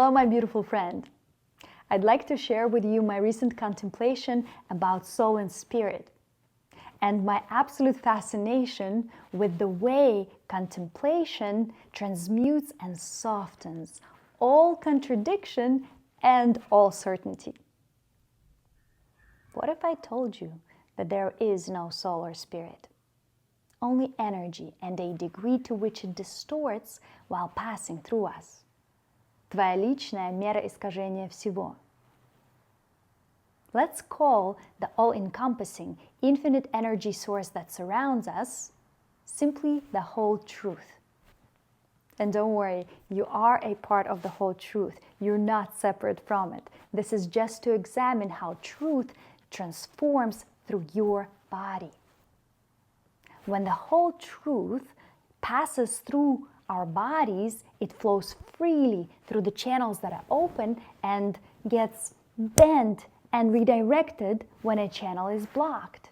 Hello, my beautiful friend. I'd like to share with you my recent contemplation about soul and spirit, and my absolute fascination with the way contemplation transmutes and softens all contradiction and all certainty. What if I told you that there is no soul or spirit? Only energy and a degree to which it distorts while passing through us. Твоя личная мера искажения всего. Let's call the all-encompassing, infinite energy source that surrounds us simply the whole truth. And don't worry, you are a part of the whole truth. You're not separate from it. This is just to examine how truth transforms through your body. When the whole truth passes through our bodies, it flows freely through the channels that are open and gets bent and redirected when a channel is blocked.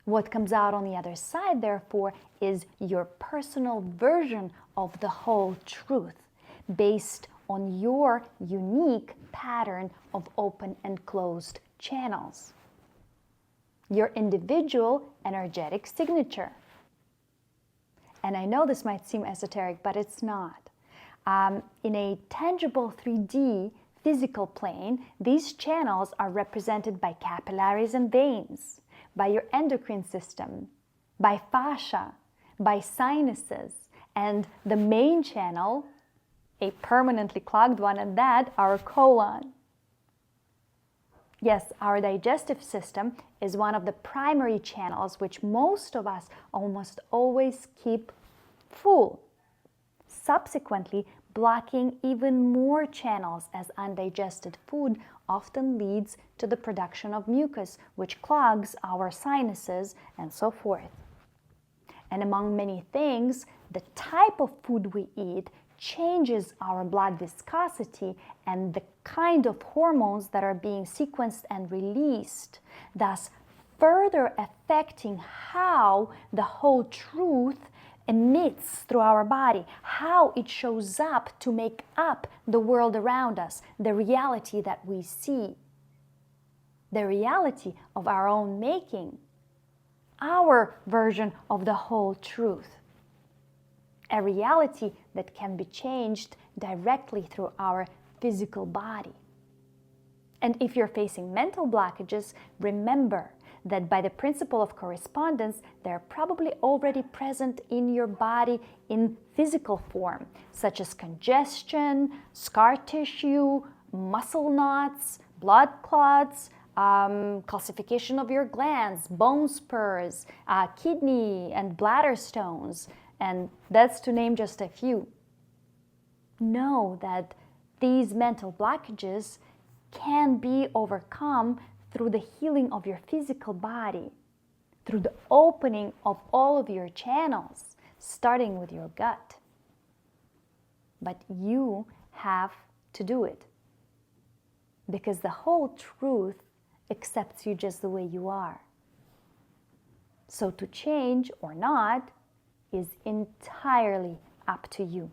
What comes out on the other side, therefore, is your personal version of the whole truth, based on your unique pattern of open and closed channels. Your individual energetic signature. And I know this might seem esoteric, but it's not. In a tangible 3D physical plane, these channels are represented by capillaries and veins, by your endocrine system, by fascia, by sinuses, and the main channel, a permanently clogged one at that, our colon. Yes, our digestive system is one of the primary channels which most of us almost always keep full, subsequently blocking even more channels as undigested food often leads to the production of mucus, which clogs our sinuses and so forth. And among many things, the type of food we eat changes our blood viscosity and the kind of hormones that are being sequenced and released, thus further affecting how the whole truth emits through our body, how it shows up to make up the world around us, the reality that we see, the reality of our own making, our version of the whole truth. A reality that can be changed directly through our physical body. And if you're facing mental blockages, remember that by the principle of correspondence, they're probably already present in your body in physical form, such as congestion, scar tissue, muscle knots, blood clots, calcification of your glands, bone spurs, kidney and bladder stones, and that's to name just a few. Know that these mental blockages can be overcome through the healing of your physical body, through the opening of all of your channels, starting with your gut. But you have to do it, because the whole truth accepts you just the way you are. So to change or not is entirely up to you.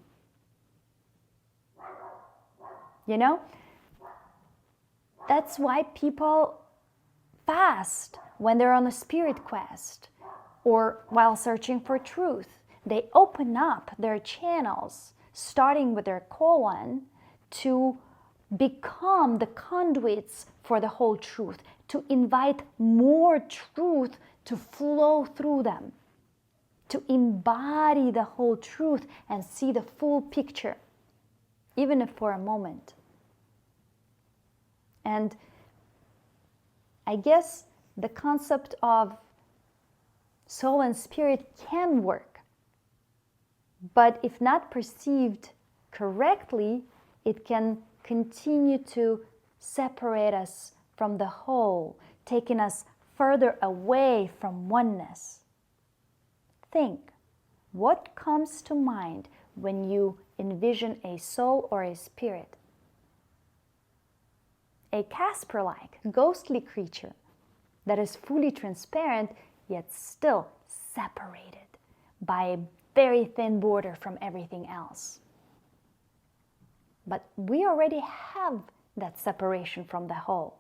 You know, that's why people fast when they're on a spirit quest or while searching for truth. They open up their channels, starting with their colon, to become the conduits for the whole truth, to invite more truth to flow through them, to embody the whole truth and see the full picture, even if for a moment. And I guess the concept of soul and spirit can work, but if not perceived correctly, it can continue to separate us from the whole, taking us further away from oneness. Think, what comes to mind when you envision a soul or a spirit? A Casper-like, ghostly creature that is fully transparent, yet still separated by a very thin border from everything else. But we already have that separation from the whole,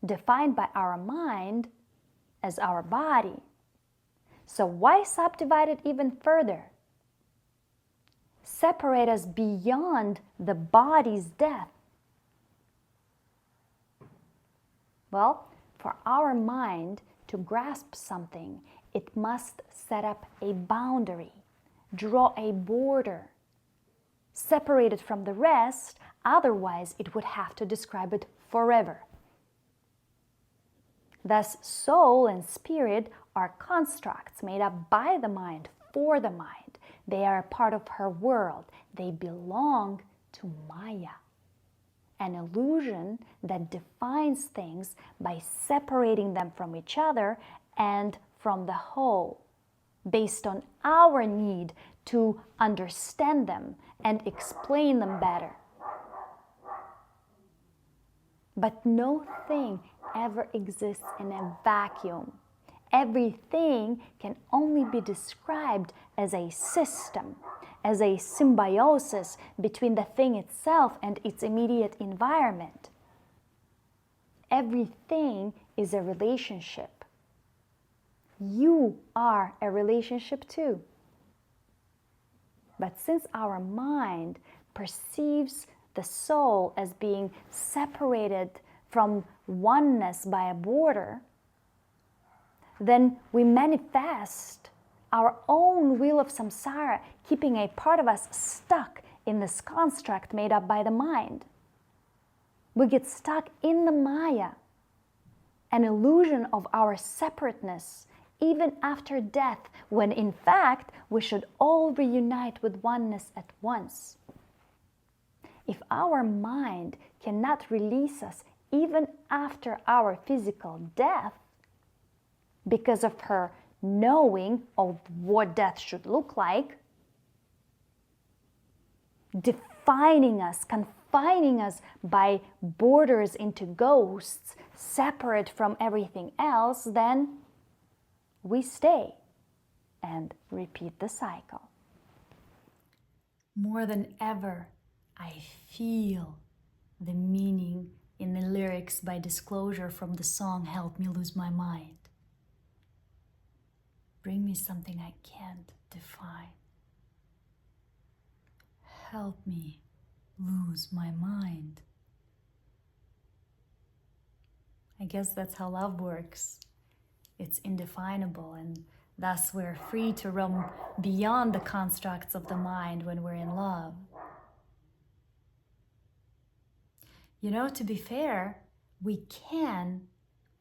defined by our mind as our body. So why subdivide it even further? Separate us beyond the body's death. Well, for our mind to grasp something, it must set up a boundary, draw a border, separate it from the rest, otherwise it would have to describe it forever. Thus, soul and spirit are constructs made up by the mind, for the mind. They are a part of her world. They belong to Maya, an illusion that defines things by separating them from each other and from the whole, based on our need to understand them and explain them better. But no thing ever exists in a vacuum. Everything can only be described as a system, as a symbiosis between the thing itself and its immediate environment. Everything is a relationship. You are a relationship too. But since our mind perceives the soul as being separated from oneness by a border, then we manifest our own wheel of samsara, keeping a part of us stuck in this construct made up by the mind. We get stuck in the Maya, an illusion of our separateness, even after death, when in fact we should all reunite with oneness at once. If our mind cannot release us even after our physical death, because of her knowing of what death should look like, defining us, confining us by borders into ghosts, separate from everything else, then we stay and repeat the cycle. More than ever, I feel the meaning in the lyrics by Disclosure from the song Help Me Lose My Mind. Bring me something I can't define. Help me lose my mind. I guess that's how love works. It's indefinable, and thus we're free to roam beyond the constructs of the mind when we're in love. You know, to be fair, we can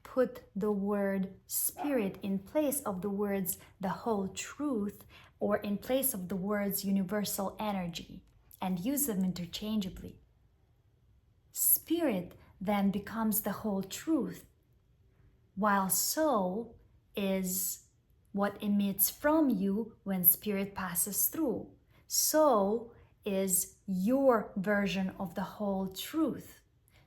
put the word spirit in place of the words the whole truth, or in place of the words universal energy, and use them interchangeably. Spirit then becomes the whole truth, while soul is what emits from you when spirit passes through. Soul is your version of the whole truth.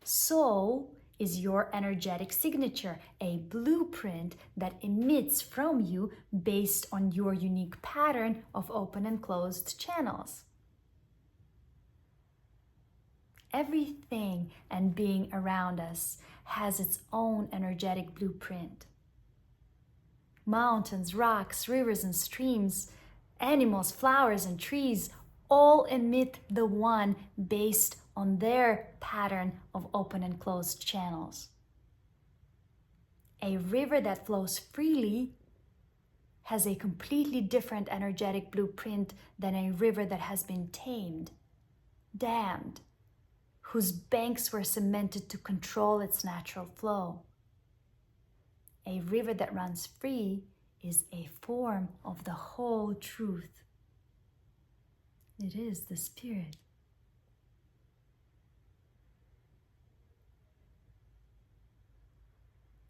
Soul is your energetic signature, a blueprint that emits from you based on your unique pattern of open and closed channels. Everything and being around us has its own energetic blueprint. Mountains, rocks, rivers and streams, animals, flowers and trees all emit the one based on their pattern of open and closed channels. A river that flows freely has a completely different energetic blueprint than a river that has been tamed, dammed, whose banks were cemented to control its natural flow. A river that runs free is a form of the whole truth. It is the spirit.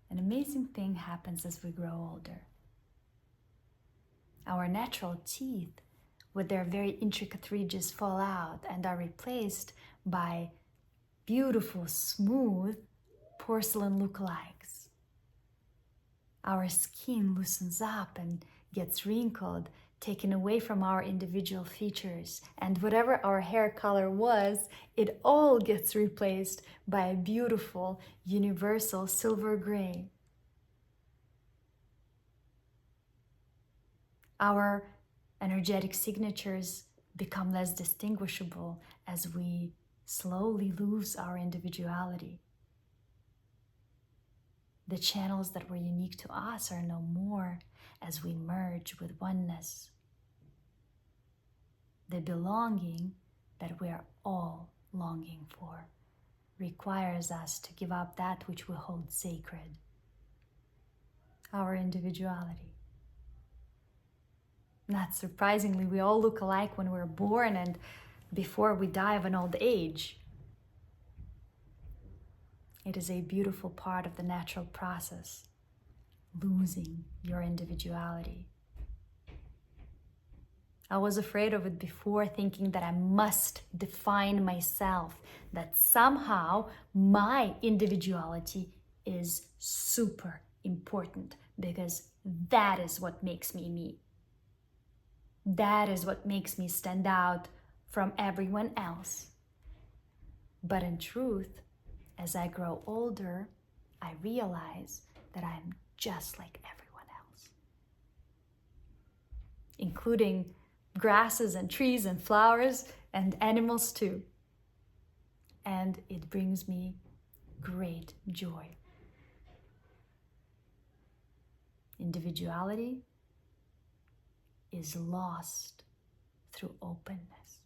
An amazing thing happens as we grow older. Our natural teeth, with their very intricate ridges, fall out and are replaced by beautiful, smooth porcelain lookalikes. Our skin loosens up and gets wrinkled, taken away from our individual features, and whatever our hair color was, it all gets replaced by a beautiful, universal silver gray. Our energetic signatures become less distinguishable as we slowly lose our individuality. The channels that were unique to us are no more as we merge with oneness. The belonging that we are all longing for requires us to give up that which we hold sacred, our individuality. Not surprisingly, we all look alike when we're born and before we die of an old age. It is a beautiful part of the natural process, losing your individuality. I was afraid of it before, thinking that I must define myself, that somehow my individuality is super important because that is what makes me me. That is what makes me stand out from everyone else. But in truth, as I grow older, I realize that I'm just like everyone else, including grasses and trees and flowers and animals too. And it brings me great joy. Individuality is lost through openness.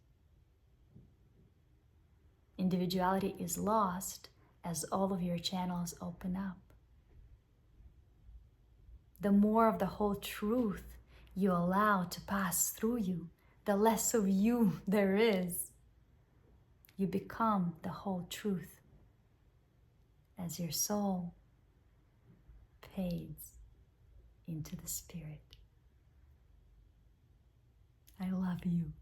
Individuality is lost as all of your channels open up. The more of the whole truth you allow to pass through you, the less of you there is. You become the whole truth as your soul fades into the spirit. I love you.